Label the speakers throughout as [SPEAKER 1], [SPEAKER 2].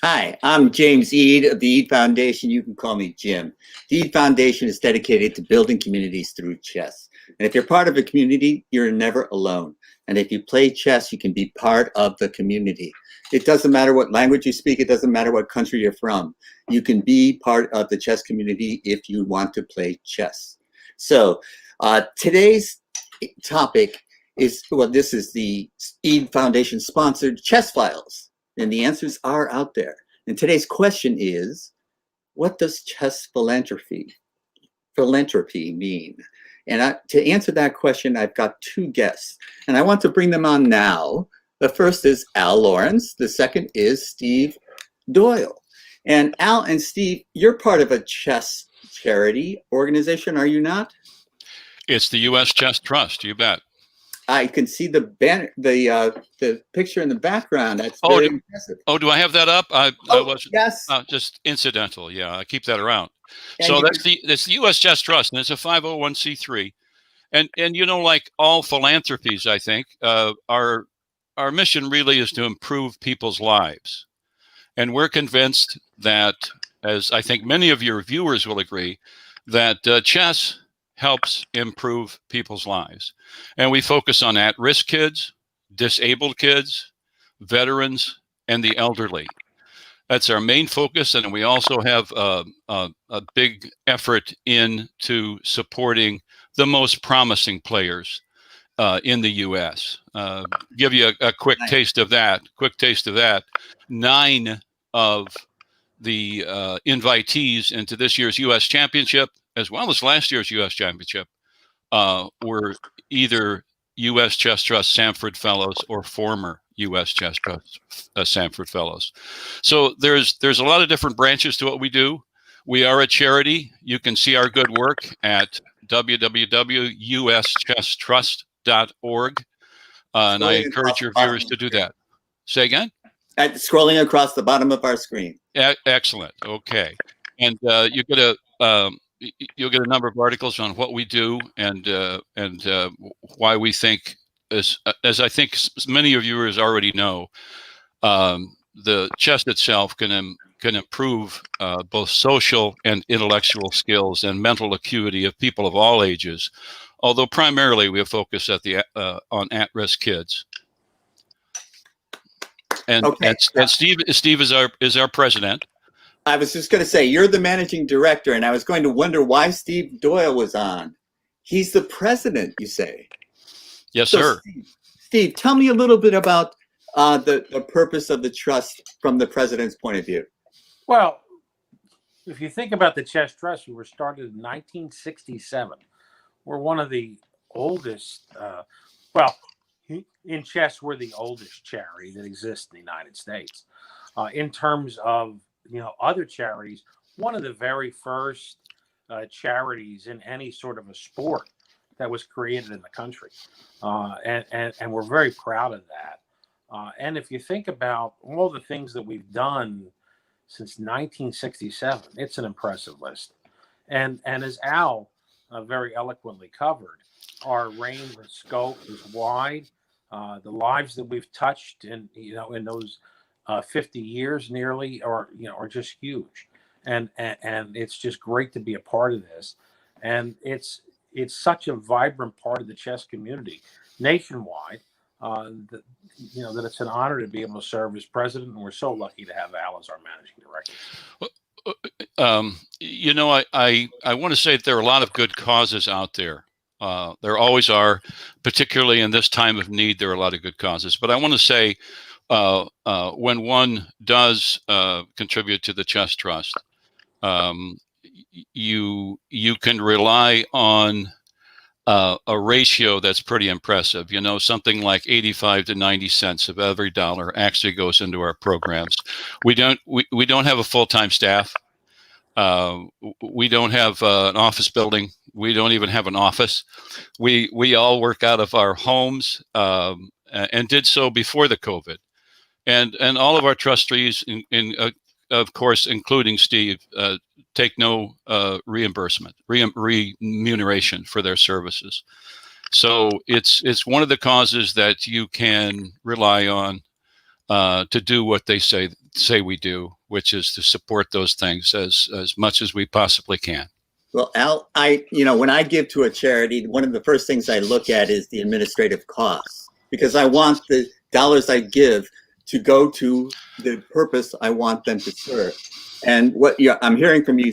[SPEAKER 1] Hi, I'm James Eade of the Eade Foundation. You can call me Jim. The Eade Foundation is dedicated to building communities through chess. And if you're part of a community, you're never alone. And if you play chess, you can be part of the community. It doesn't matter what language you speak. It doesn't matter what country you're from. You can be part of the chess community if you want to play chess. So today's topic is, well, this is the Eade Foundation sponsored Chess Files. And the answers are out there. And today's question is, what does chess philanthropy mean? And to answer that question, I've got two guests, and I want to bring them on now. The first is Al Lawrence. The second is Steve Doyle. And Al and Steve, you're part of a chess charity organization, are you not?
[SPEAKER 2] It's the U.S. Chess Trust, you bet.
[SPEAKER 1] I can see the banner, the picture in the background. That's very impressive.
[SPEAKER 2] Oh, do I have that up? I was
[SPEAKER 1] yes.
[SPEAKER 2] Just incidental. Yeah, I keep that around. And so that's the U.S. Chess Trust, and it's a 501c3. And you know, like all philanthropies, I think our mission really is to improve people's lives, and we're convinced that, as I think many of your viewers will agree, that chess helps improve people's lives. And we focus on at-risk kids, disabled kids, veterans, and the elderly. That's our main focus. And we also have a big effort into supporting the most promising players in the U.S. Give you a quick taste of that. 9 of the invitees into this year's U.S. Championship, as well as last year's U.S. Championship, were either U.S. Chess Trust Sanford Fellows or former U.S. Chess Trust Sanford Fellows. So there's a lot of different branches to what we do. We are a charity. You can see our good work at www.uschesstrust.org. And I encourage your viewers to do that. Say again?
[SPEAKER 1] Scrolling across the bottom of our screen.
[SPEAKER 2] Excellent. Okay. And you'll get a number of articles on what we do and why we think, as I think many of viewers already know, the chess itself can improve both social and intellectual skills and mental acuity of people of all ages, although primarily we focus on at-risk kids. And Steve is our president.
[SPEAKER 1] I was just going to say, you're the managing director, and I was going to wonder why Steve Doyle was on. He's the president, you say?
[SPEAKER 2] Yes, sir.
[SPEAKER 1] Steve, tell me a little bit about the purpose of the trust from the president's point of view.
[SPEAKER 3] Well, if you think about the Chess Trust, we were started in 1967. We're one of the oldest, in chess, we're the oldest charity that exists in the United States. In terms of other charities, one of the very first charities in any sort of a sport that was created in the country, and we're very proud of that. And if you think about all the things that we've done since 1967, it's an impressive list. And as Al very eloquently covered, our range and scope is wide. The lives that we've touched in those 50 years nearly are just huge, and it's just great to be a part of this. And it's such a vibrant part of the chess community nationwide that it's an honor to be able to serve as president, and we're so lucky to have Al as our managing director.
[SPEAKER 2] I want to say that there are a lot of good causes out there. There always are, particularly in this time of need. There are a lot of good causes, but I want to say, when one does contribute to the Chess Trust, you can rely on a ratio that's pretty impressive. Something like 85 to 90 cents of every dollar actually goes into our programs. We don't have a full-time staff. We don't have an office building. We don't even have an office. We all work out of our homes, and did so before the COVID. And all of our trustees, of course, including Steve, take no remuneration for their services. So it's one of the causes that you can rely on to do what they say we do, which is to support those things as much as we possibly can.
[SPEAKER 1] Well, Al, when I give to a charity, one of the first things I look at is the administrative costs, because I want the dollars I give to go to the purpose I want them to serve. And what I'm hearing you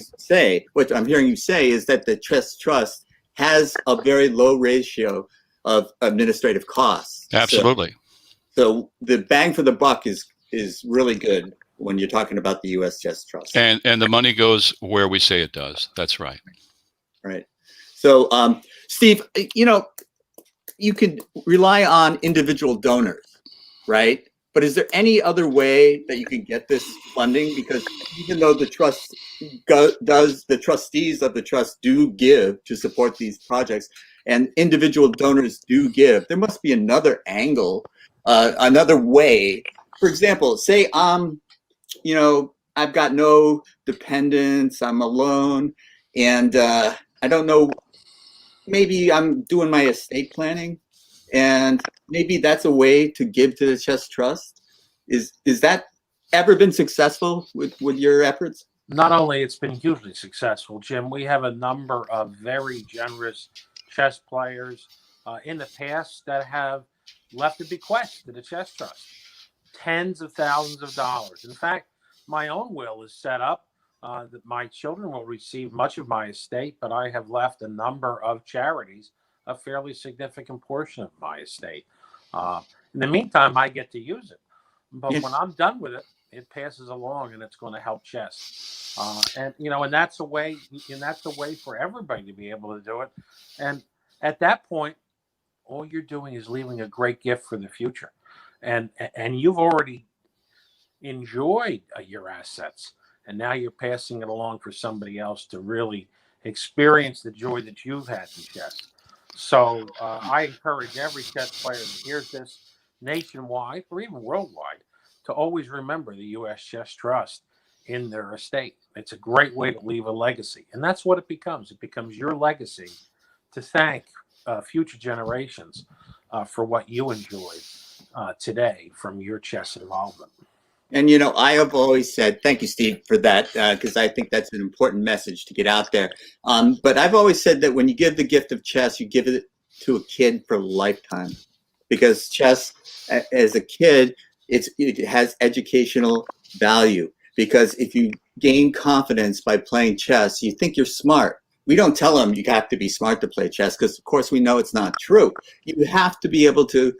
[SPEAKER 1] say is that the Chess Trust has a very low ratio of administrative costs.
[SPEAKER 2] Absolutely.
[SPEAKER 1] So the bang for the buck is really good when you're talking about the U.S. Chess Trust.
[SPEAKER 2] And the money goes where we say it does. That's right.
[SPEAKER 1] Right. So, Steve, you could rely on individual donors, right? But is there any other way that you can get this funding? Because even though the trustees of the trust do give to support these projects, and individual donors do give, there must be another angle, another way. For example, say I've got no dependents, I'm alone, and I don't know, maybe I'm doing my estate planning, and maybe that's a way to give to the Chess Trust. Is that ever been successful with your efforts?
[SPEAKER 3] Not only it's been hugely successful, Jim, we have a number of very generous chess players in the past that have left a bequest to the Chess Trust. Tens of thousands of dollars. In fact, my own will is set up that my children will receive much of my estate, but I have left a number of charities a fairly significant portion of my estate. In the meantime, I get to use it. But when I'm done with it, it passes along and it's going to help chess. And that's a way for everybody to be able to do it. And at that point, all you're doing is leaving a great gift for the future. And you've already enjoyed your assets, and now you're passing it along for somebody else to really experience the joy that you've had in chess. So I encourage every chess player that hears this nationwide or even worldwide to always remember the U.S. Chess Trust in their estate. It's a great way to leave a legacy, and that's what it becomes. It becomes your legacy to thank future generations for what you enjoyed today from your chess involvement.
[SPEAKER 1] And, I have always said, thank you, Steve, for that, because I think that's an important message to get out there. But I've always said that when you give the gift of chess, you give it to a kid for a lifetime, because chess, as a kid, it has educational value, because if you gain confidence by playing chess, you think you're smart. We don't tell them you have to be smart to play chess, because, of course, we know it's not true. You have to be able to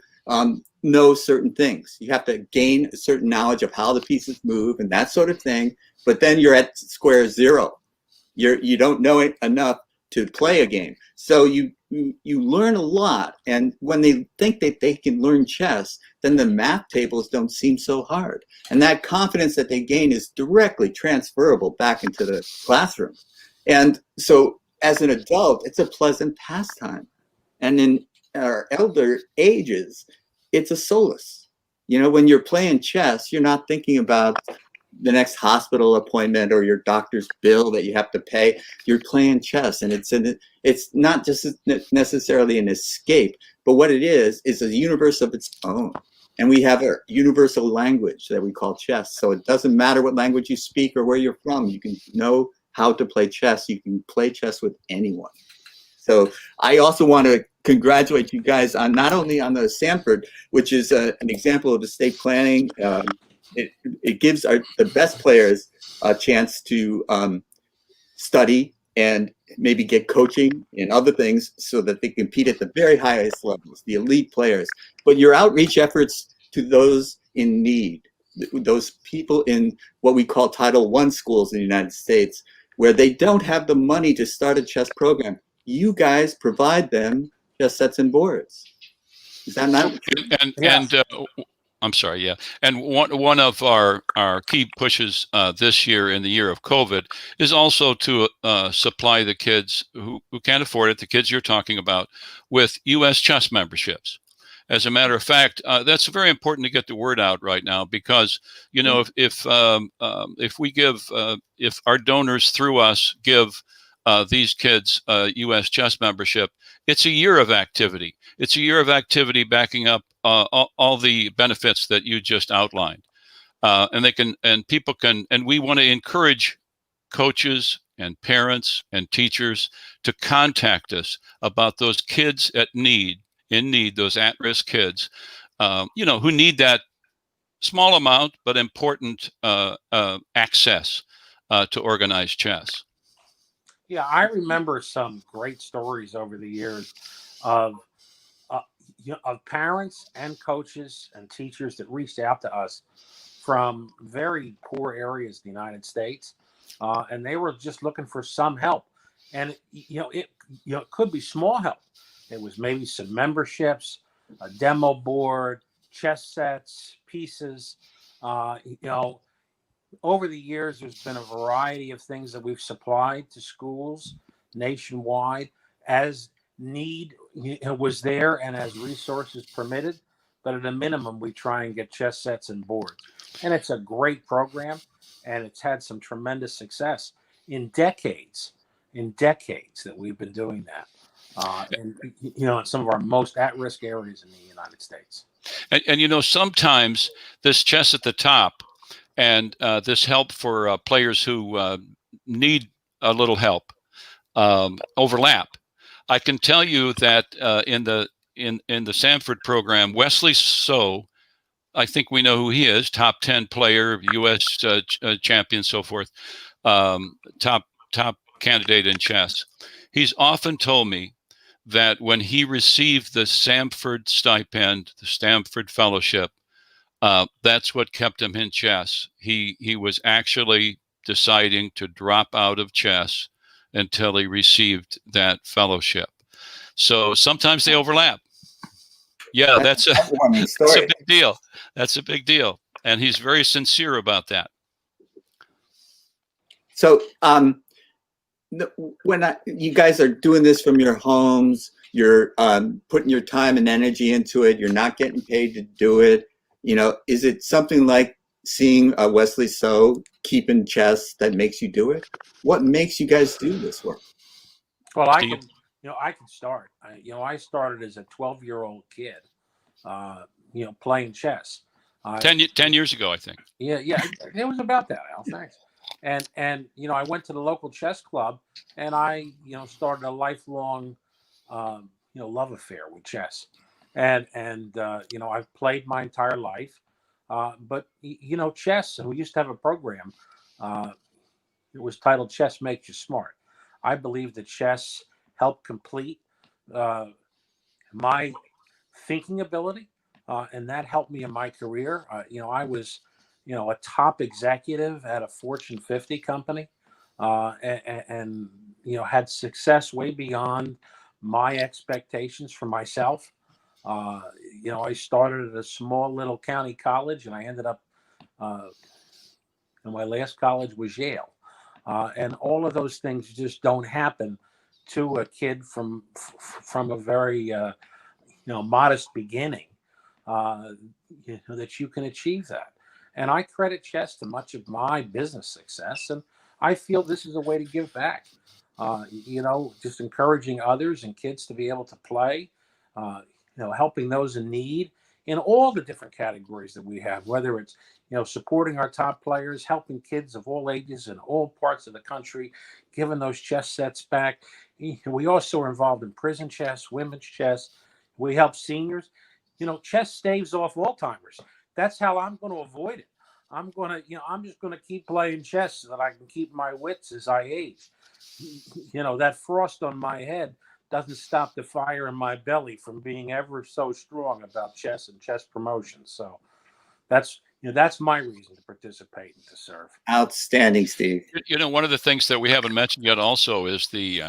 [SPEAKER 1] know certain things. You have to gain a certain knowledge of how the pieces move and that sort of thing. But then you're at square zero. You don't know it enough to play a game. So you learn a lot. And when they think that they can learn chess, then the math tables don't seem so hard. And that confidence that they gain is directly transferable back into the classroom. And so as an adult, it's a pleasant pastime. And in our elder ages, it's a solace. When you're playing chess, you're not thinking about the next hospital appointment or your doctor's bill that you have to pay. You're playing chess, and it's not just necessarily an escape, but what it is a universe of its own. And we have a universal language that we call chess. So it doesn't matter what language you speak or where you're from. You can know how to play chess. You can play chess with anyone. So I also want to congratulate you guys on not only on the Sanford, which is an example of estate planning. It gives the best players a chance to study and maybe get coaching and other things so that they compete at the very highest levels, the elite players. But your outreach efforts to those in need, those people in what we call Title I schools in the United States, where they don't have the money to start a chess program, you guys provide them chess sets and boards. Is that not true?
[SPEAKER 2] And I'm sorry, yeah. And one of our key pushes this year in the year of COVID is also to supply the kids who can't afford it, the kids you're talking about, with U.S. chess memberships. As a matter of fact, that's very important to get the word out right now, because if our donors through us give these kids U.S. chess membership, it's a year of activity. It's a year of activity backing up all the benefits that you just outlined. And they can, and people can, and we want to encourage coaches and parents and teachers to contact us about those kids in need, those at-risk kids, who need that small amount but important access to organized chess.
[SPEAKER 3] Yeah, I remember some great stories over the years of of parents and coaches and teachers that reached out to us from very poor areas of the United States, and they were just looking for some help. And it could be small help. It was maybe some memberships, a demo board, chess sets, pieces. Over the years, there's been a variety of things that we've supplied to schools nationwide as need was there and as resources permitted. But at a minimum, we try and get chess sets and boards. And it's a great program, and it's had some tremendous success in decades that we've been doing that. In some of our most at-risk areas in the United States.
[SPEAKER 2] And sometimes this chess at the top and this help for players who need a little help overlap. I can tell you that in the Samford program, Wesley So, I think we know who he is, top 10 player, U.S. Champion, so forth, top candidate in chess. He's often told me that when he received the Samford stipend, the Samford Fellowship, that's what kept him in chess. He was actually deciding to drop out of chess until he received that fellowship. So sometimes they overlap. Yeah, that's a big deal. That's a big deal. And he's very sincere about that.
[SPEAKER 1] So when you guys are doing this from your homes, you're putting your time and energy into it, you're not getting paid to do it. Is it something like seeing Wesley So keeping chess that makes you do it? What makes you guys do this work?
[SPEAKER 3] Well, I can start. I started as a 12-year-old kid, playing chess.
[SPEAKER 2] 10 years ago, I think.
[SPEAKER 3] Yeah, it was about that, Al. Thanks. And I went to the local chess club, and I started a lifelong love affair with chess. And I've played my entire life, but chess. We used to have a program. It was titled "Chess Makes You Smart." I believe that chess helped complete my thinking ability, and that helped me in my career. I was, a top executive at a Fortune 50 company, and had success way beyond my expectations for myself. I started at a small little county college, and I ended up, my last college was Yale. And all of those things just don't happen to a kid from a very, modest beginning, that you can achieve that. And I credit chess to much of my business success. And I feel this is a way to give back, just encouraging others and kids to be able to play, helping those in need in all the different categories that we have, whether it's, supporting our top players, helping kids of all ages in all parts of the country, giving those chess sets back. We also are involved in prison chess, women's chess. We help seniors. Chess staves off Alzheimer's. That's how I'm going to avoid it. I'm just going to keep playing chess so that I can keep my wits as I age. That frost on my head doesn't stop the fire in my belly from being ever so strong about chess and chess promotions. So that's my reason to participate and to serve.
[SPEAKER 1] Outstanding, Steve.
[SPEAKER 2] One of the things that we haven't mentioned yet also is the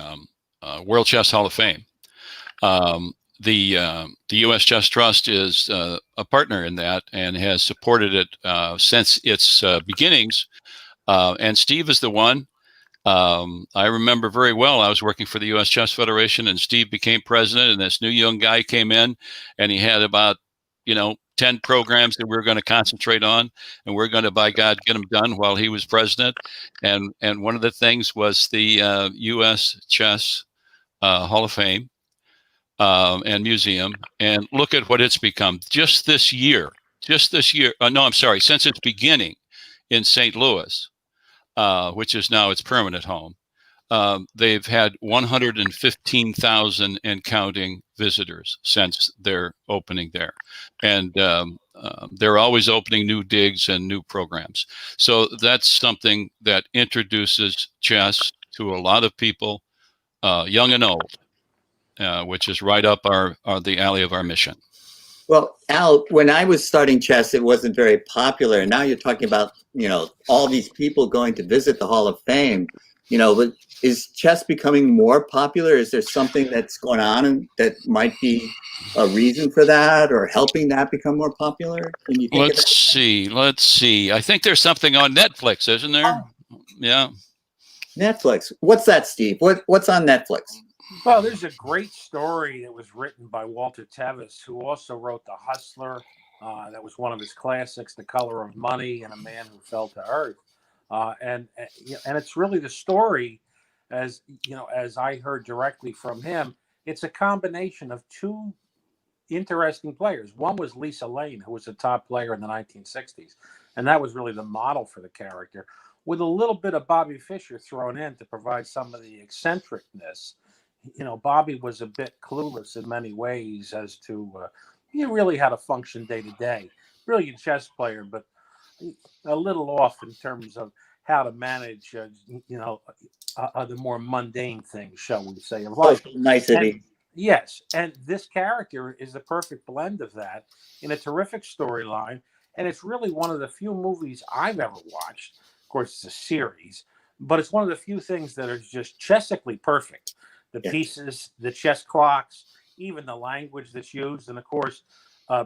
[SPEAKER 2] World Chess Hall of Fame. The U.S. Chess Trust is a partner in that and has supported it since its beginnings. And Steve is the one. I remember very well, I was working for the U.S. Chess Federation, and Steve became president, and this new young guy came in, and he had about, 10 programs that we were going to concentrate on, and we're going to, by God, get them done while he was president. And one of the things was the U.S. Chess Hall of Fame. and museum, and look at what it's become just this year. No, I'm sorry, since its beginning in St. Louis, which is now its permanent home. They've had 115,000 and counting visitors since their opening there. And they're always opening new digs and new programs. So that's something that introduces chess to a lot of people, young and old, which is right up the alley of our mission.
[SPEAKER 1] Well, Al, when I was starting chess, it wasn't very popular. And now you're talking about, all these people going to visit the Hall of Fame. But is chess becoming more popular? Is there something that's going on that might be a reason for that or helping that become more popular? Can you think
[SPEAKER 2] Let's see. I think there's something on Netflix, isn't there?
[SPEAKER 1] Oh.
[SPEAKER 2] Yeah.
[SPEAKER 1] Netflix. What's that, Steve? What's on Netflix?
[SPEAKER 3] Well, there's a great story that was written by Walter Tevis, who also wrote The Hustler. That was one of his classics, The Color of Money, and A Man Who Fell to Earth. And it's really the story, as I heard directly from him. It's a combination of two interesting players. One was Lisa Lane, who was a top player in the 1960s, and that was really the model for the character, with a little bit of Bobby Fischer thrown in to provide some of the eccentricness. Bobby was a bit clueless in many ways as to really how to function day to day. Brilliant chess player, but a little off in terms of how to manage, the more mundane things, shall we say, of life.
[SPEAKER 1] Nicety.
[SPEAKER 3] Yes, and this character is the perfect blend of that in a terrific storyline, and it's really one of the few movies I've ever watched. Of course, it's a series, but it's one of the few things that are just chessically perfect. The pieces, the chess clocks, even the language that's used. And of course,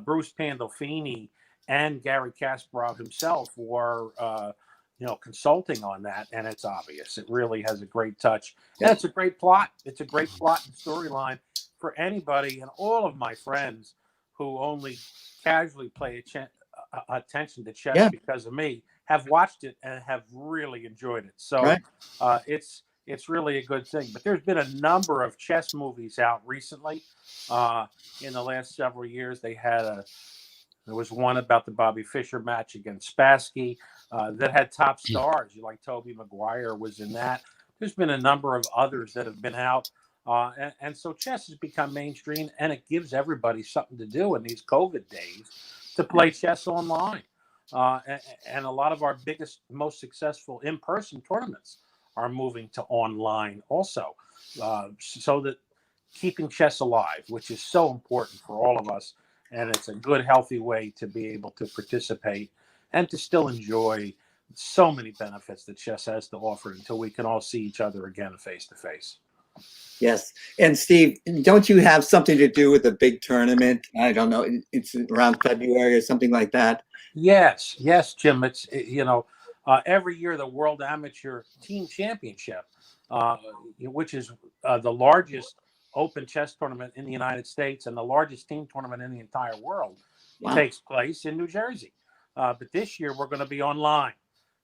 [SPEAKER 3] Bruce Pandolfini and Gary Kasparov himself were, consulting on that. And it's obvious. It really has a great touch. And it's a great plot. It's a great plot and storyline for anybody. And all of my friends who only casually pay attention to chess because of me have watched it and have really enjoyed it. So it's really a good thing. But there's been a number of chess movies out recently. In the last several years, there was one about the Bobby Fischer match against Spassky that had top stars. Like Tobey Maguire was in that. There's been a number of others that have been out. And so chess has become mainstream, and it gives everybody something to do in these COVID days to play chess online. And a lot of our biggest, most successful in-person tournaments are moving to online also, so that keeping chess alive, which is so important for all of us. And it's a good, healthy way to be able to participate and to still enjoy so many benefits that chess has to offer until we can all see each other again face to face.
[SPEAKER 1] Yes. And Steve, don't you have something to do with a big tournament? I don't know. It's around February or something like that.
[SPEAKER 3] Yes, Jim. It's, every year the World Amateur Team Championship, which is the largest open chess tournament in the United States and the largest team tournament in the entire world, takes place in New Jersey. But this year we're going to be online,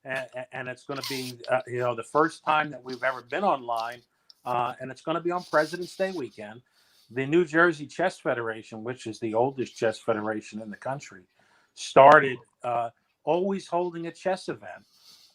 [SPEAKER 3] and it's going to be the first time that we've ever been online, and it's going to be on President's Day weekend. The New Jersey Chess Federation, which is the oldest chess federation in the country, started always holding a chess event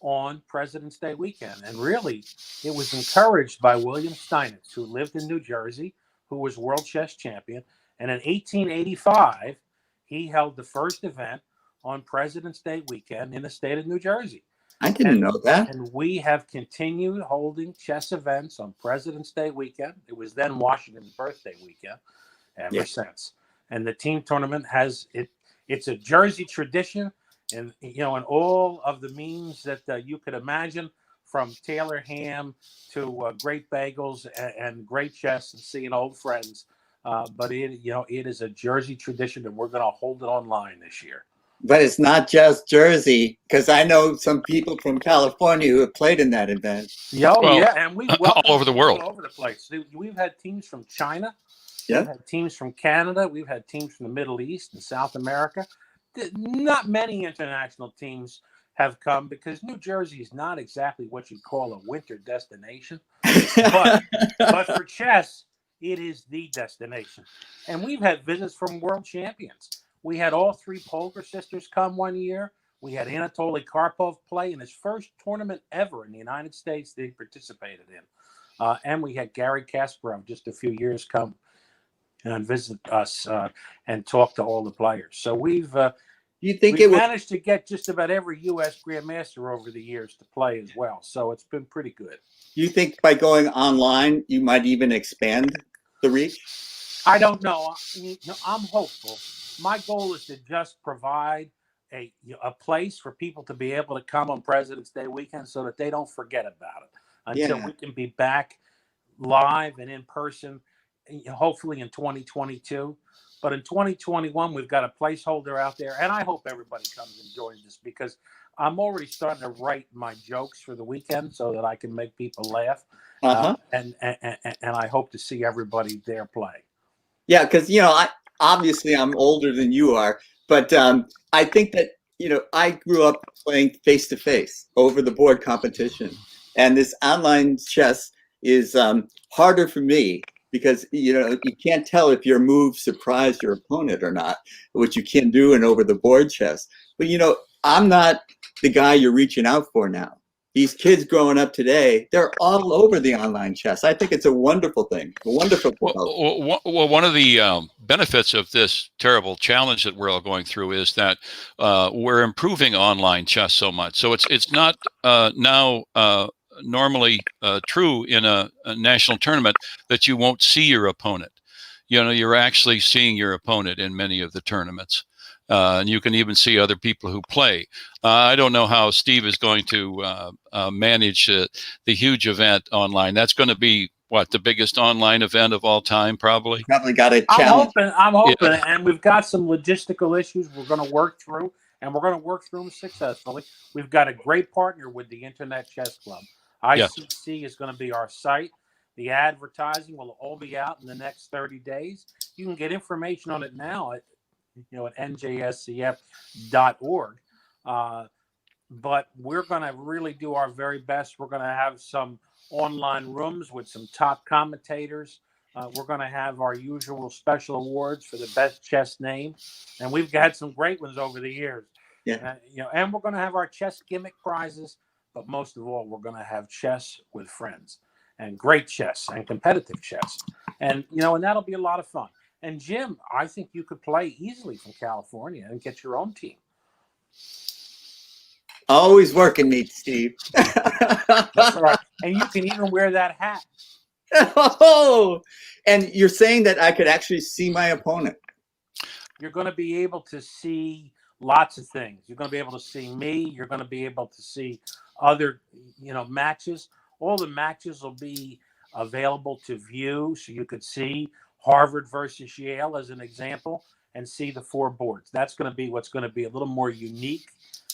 [SPEAKER 3] on President's Day weekend. And really, it was encouraged by William Steinitz, who lived in New Jersey, who was world chess champion. And in 1885, he held the first event on President's Day weekend in the state of New Jersey.
[SPEAKER 1] I didn't know that.
[SPEAKER 3] And we have continued holding chess events on President's Day weekend. It was then Washington's birthday weekend ever since. And the team tournament has it. It's a Jersey tradition, and in all of the means that you could imagine, from Taylor ham to great bagels and great chess and seeing old friends. But it is a Jersey tradition, and we're going to hold it online this year.
[SPEAKER 1] But it's not just Jersey, because I know some people from California who have played in that event.
[SPEAKER 3] And we
[SPEAKER 2] all over the world,
[SPEAKER 3] all over the place. We've had teams from China.
[SPEAKER 1] Yeah.
[SPEAKER 3] We've had teams from Canada. We've had teams from the Middle East and South America. Not many international teams have come because New Jersey is not exactly what you'd call a winter destination. But for chess, it is the destination. And we've had visits from world champions. We had all three Polgar sisters come one year. We had Anatoly Karpov play in his first tournament ever in the United States that he participated in. And we had Gary Kasparov just a few years come and visit us and talk to all the players. So we've managed to get just about every U.S. Grandmaster over the years to play as well. So it's been pretty good.
[SPEAKER 1] You think by going online, you might even expand the reach?
[SPEAKER 3] I don't know. I'm hopeful. My goal is to just provide a place for people to be able to come on President's Day weekend so that they don't forget about it until we can be back live and in person, hopefully in 2022. But in 2021, we've got a placeholder out there, and I hope everybody comes and joins us because I'm already starting to write my jokes for the weekend so that I can make people laugh. And I hope to see everybody there play.
[SPEAKER 1] Yeah, because I'm older than you are, but I think that I grew up playing face to face over the board competition, and this online chess is harder for me because you can't tell if your move surprised your opponent or not, which you can do in over the board chess. But I'm not the guy you're reaching out for now. These kids growing up today, they're all over the online chess. I think it's a wonderful thing, a wonderful
[SPEAKER 2] well, one of the benefits of this terrible challenge that we're all going through is that we're improving online chess so much. So it's not now normally true in a national tournament that you won't see your opponent. You're actually seeing your opponent in many of the tournaments. And you can even see other people who play. I don't know how Steve is going to manage the huge event online. That's going to be the biggest online event of all time, probably.
[SPEAKER 1] Probably got a challenge.
[SPEAKER 3] I'm hoping, and we've got some logistical issues we're going to work through, and we're going to work through them successfully. We've got a great partner with the Internet Chess Club. ICC is going to be our site. The advertising will all be out in the next 30 days. You can get information on it now at njscf.org. But we're going to really do our very best. We're going to have some online rooms with some top commentators. We're going to have our usual special awards for the best chess name. And we've had some great ones over the years. And we're going to have our chess gimmick prizes. But most of all, we're going to have chess with friends and great chess and competitive chess. And that'll be a lot of fun. And Jim, I think you could play easily from California and get your own team.
[SPEAKER 1] Always working me, Steve.
[SPEAKER 3] That's right. And you can even wear that hat.
[SPEAKER 1] Oh, and you're saying that I could actually see my opponent.
[SPEAKER 3] You're going to be able to see lots of things. You're going to be able to see me. You're going to be able to see other, matches. All the matches will be available to view, so you could see Harvard versus Yale as an example and see the four boards. That's going to be what's going to be a little more unique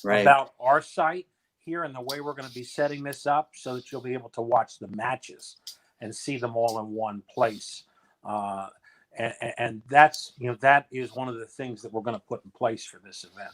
[SPEAKER 3] about our site here and the way we're going to be setting this up so that you'll be able to watch the matches and see them all in one place. And that's, that is one of the things that we're going to put in place for this event.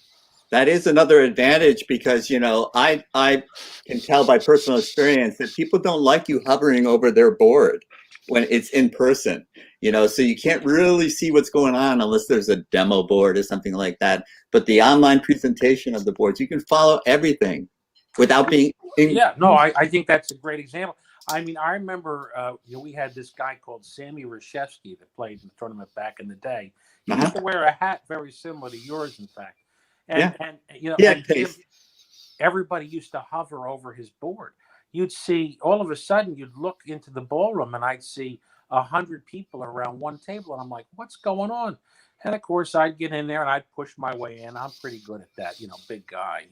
[SPEAKER 1] That is another advantage because, I can tell by personal experience that people don't like you hovering over their board when it's in person, so you can't really see what's going on unless there's a demo board or something like that. But the online presentation of the boards, you can follow everything without being.
[SPEAKER 3] I think that's a great example. I mean, I remember we had this guy called Sammy Reshevsky that played in the tournament back in the day. He used to wear a hat very similar to yours, in fact. And everybody used to hover over his board. You'd see, all of a sudden, you'd look into the ballroom and I'd see 100 people around one table. And I'm like, what's going on? And of course, I'd get in there and I'd push my way in. I'm pretty good at that, big guy,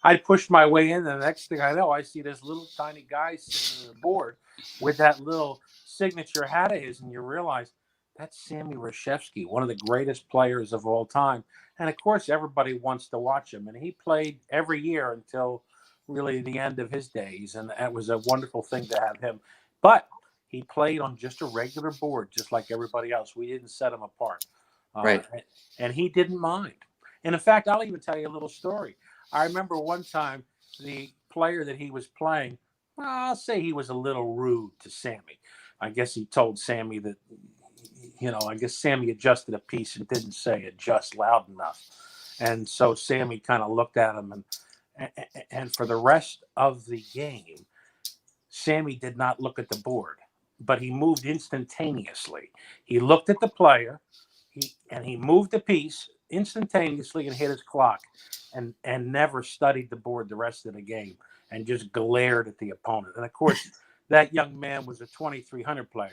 [SPEAKER 3] I'd push my way in. And the next thing I know, I see this little tiny guy sitting on the board with that little signature hat of his. And you realize that's Sammy Reshevsky, one of the greatest players of all time. And of course, everybody wants to watch him. And he played every year until really the end of his days. And it was a wonderful thing to have him. But he played on just a regular board, just like everybody else. We didn't set him apart. And he didn't mind. And in fact, I'll even tell you a little story. I remember one time the player that he was playing, I'll say he was a little rude to Sammy. I guess he told Sammy that, I guess Sammy adjusted a piece and didn't say adjust loud enough. And so Sammy kind of looked at him, and for the rest of the game, Sammy did not look at the board, but he moved instantaneously. He looked at the player, he moved the piece instantaneously and hit his clock, and never studied the board the rest of the game, and just glared at the opponent. And of course, that young man was a 2300 player,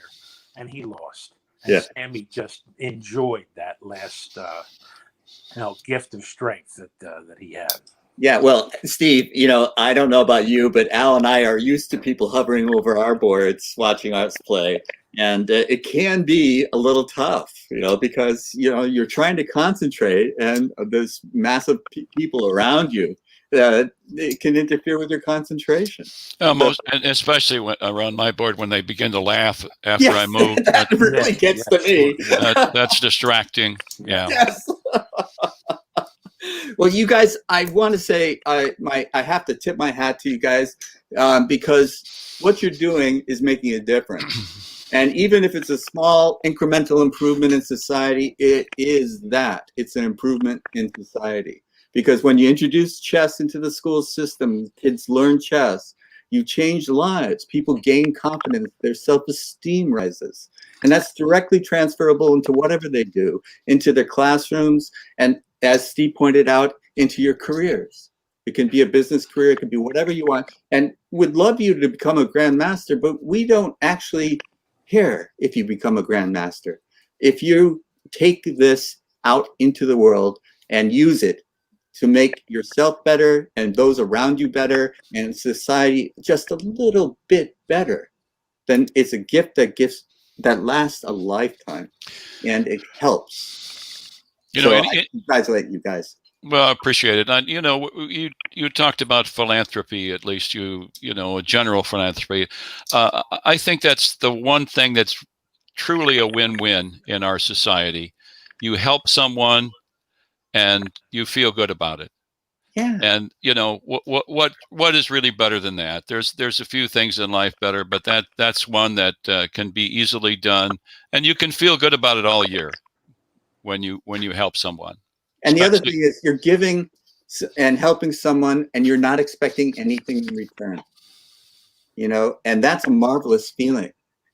[SPEAKER 3] and he lost. And Sammy just enjoyed that last, gift of strength that he had.
[SPEAKER 1] Yeah, well, Steve, I don't know about you, but Al and I are used to people hovering over our boards, watching us play. And it can be a little tough, because, you're trying to concentrate and there's massive people around you that it can interfere with your concentration.
[SPEAKER 2] And especially around my board when they begin to laugh after I move.
[SPEAKER 1] That really gets to me.
[SPEAKER 2] That's distracting. Yeah.
[SPEAKER 1] Yes. Well, you guys, I want to say I have to tip my hat to you guys because what you're doing is making a difference. And even if it's a small incremental improvement in society, it is that. It's an improvement in society. Because when you introduce chess into the school system, kids learn chess, you change lives. People gain confidence. Their self-esteem rises. And that's directly transferable into whatever they do, into their classrooms, and as Steve pointed out, into your careers. It can be a business career. It can be whatever you want. And we'd love you to become a grandmaster, but we don't actually care if you become a grandmaster. If you take this out into the world and use it to make yourself better and those around you better and society just a little bit better, then it's a gift that lasts a lifetime, and it helps. I congratulate you guys.
[SPEAKER 2] Well, I appreciate it. And, you talked about philanthropy, at least a general philanthropy. I think that's the one thing that's truly a win-win in our society. You help someone and you feel good about it.
[SPEAKER 1] Yeah.
[SPEAKER 2] And what is really better than that? There's a few things in life better, but that's one that can be easily done, and you can feel good about it all year when you help someone.
[SPEAKER 1] And the other thing is you're giving and helping someone, and you're not expecting anything in return. And that's a marvelous feeling.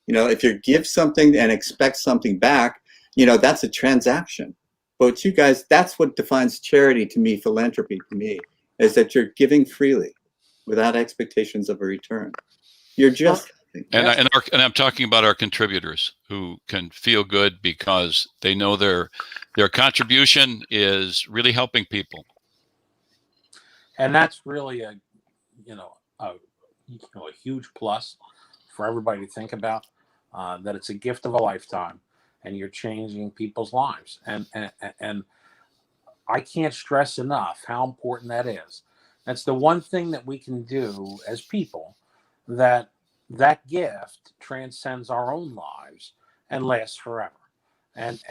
[SPEAKER 1] If you give something and expect something back, that's a transaction. But you guys, that's what defines charity to me, philanthropy to me, is that you're giving freely without expectations of a return. You're just...
[SPEAKER 2] And I'm talking about our contributors who can feel good because they know their contribution is really helping people.
[SPEAKER 3] And that's really a huge plus for everybody to think about, that it's a gift of a lifetime. And you're changing people's lives. And I can't stress enough how important that is. That's the one thing that we can do as people that gift transcends our own lives and lasts forever. And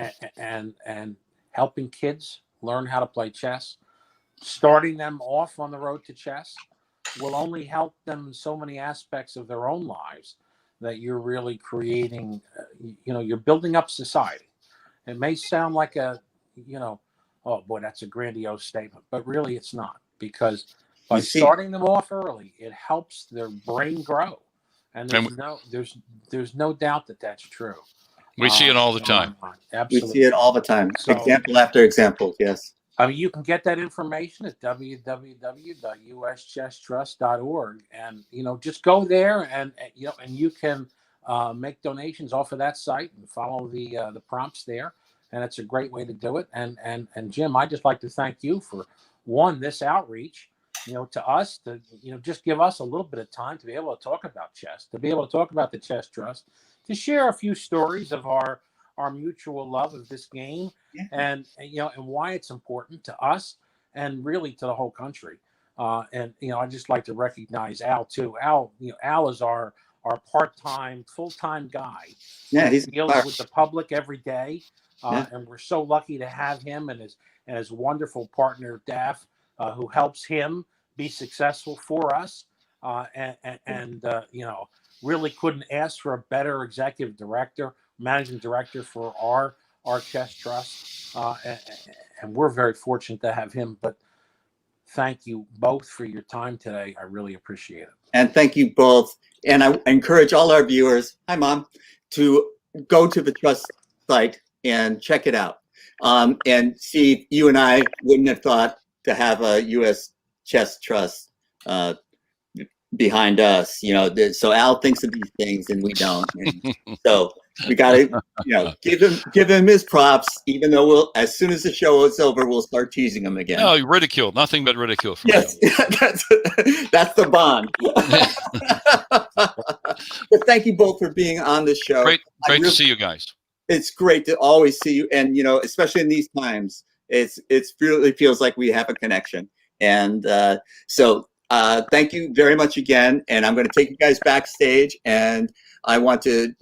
[SPEAKER 3] helping kids learn how to play chess, starting them off on the road to chess, will only help them in so many aspects of their own lives, that you're really creating, you're building up society. It may sound like oh boy, that's a grandiose statement, but really it's not, because by starting them off early, it helps their brain grow. And there's no doubt that that's true.
[SPEAKER 2] We see it all the time.
[SPEAKER 3] Absolutely.
[SPEAKER 1] We see it all the time. So, example after example, yes.
[SPEAKER 3] I mean, you can get that information at www.uschesstrust.org, and just go there, and you can make donations off of that site and follow the prompts there, and it's a great way to do it. And Jim, I'd just like to thank you for this outreach, to us, to just give us a little bit of time to be able to talk about chess, to be able to talk about the Chess Trust, to share a few stories of our mutual love of this game, and why it's important to us and really to the whole country. I'd just like to recognize Al too. Al is our part-time, full-time guy.
[SPEAKER 1] Yeah, he
[SPEAKER 3] deals with the public every day, and we're so lucky to have him and his wonderful partner Daff, who helps him be successful for us. really couldn't ask for a better executive director, managing director for our chess trust, and we're very fortunate to have him. But thank you both for your time today. I really appreciate it.
[SPEAKER 1] And thank you both. And I encourage all our viewers, hi Mom, to go to the trust site and check it out, and see if you and I wouldn't have thought to have a U.S. chess trust behind us. So Al thinks of these things and we don't. And so we got to, give him his props, even though as soon as the show is over, we'll start teasing him again.
[SPEAKER 2] No, ridicule, nothing but ridicule.
[SPEAKER 1] Yes, that's the bond. But thank you both for being on the show.
[SPEAKER 2] Great to see you guys.
[SPEAKER 1] It's great to always see you, and especially in these times, it really feels like we have a connection. And so thank you very much again. And I'm going to take you guys backstage, and I want to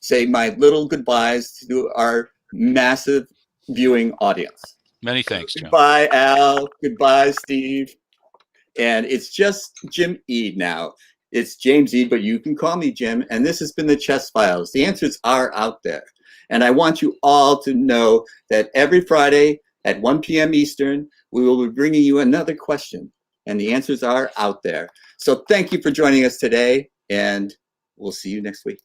[SPEAKER 1] say my little goodbyes to our massive viewing audience.
[SPEAKER 2] Many thanks, Jim.
[SPEAKER 1] Goodbye, Al. Goodbye, Steve. And it's just Jim Eade now. It's James Eade, but you can call me Jim. And this has been the Chess Files. The answers are out there. And I want you all to know that every Friday at 1 p.m. Eastern, we will be bringing you another question. And the answers are out there. So thank you for joining us today. And we'll see you next week.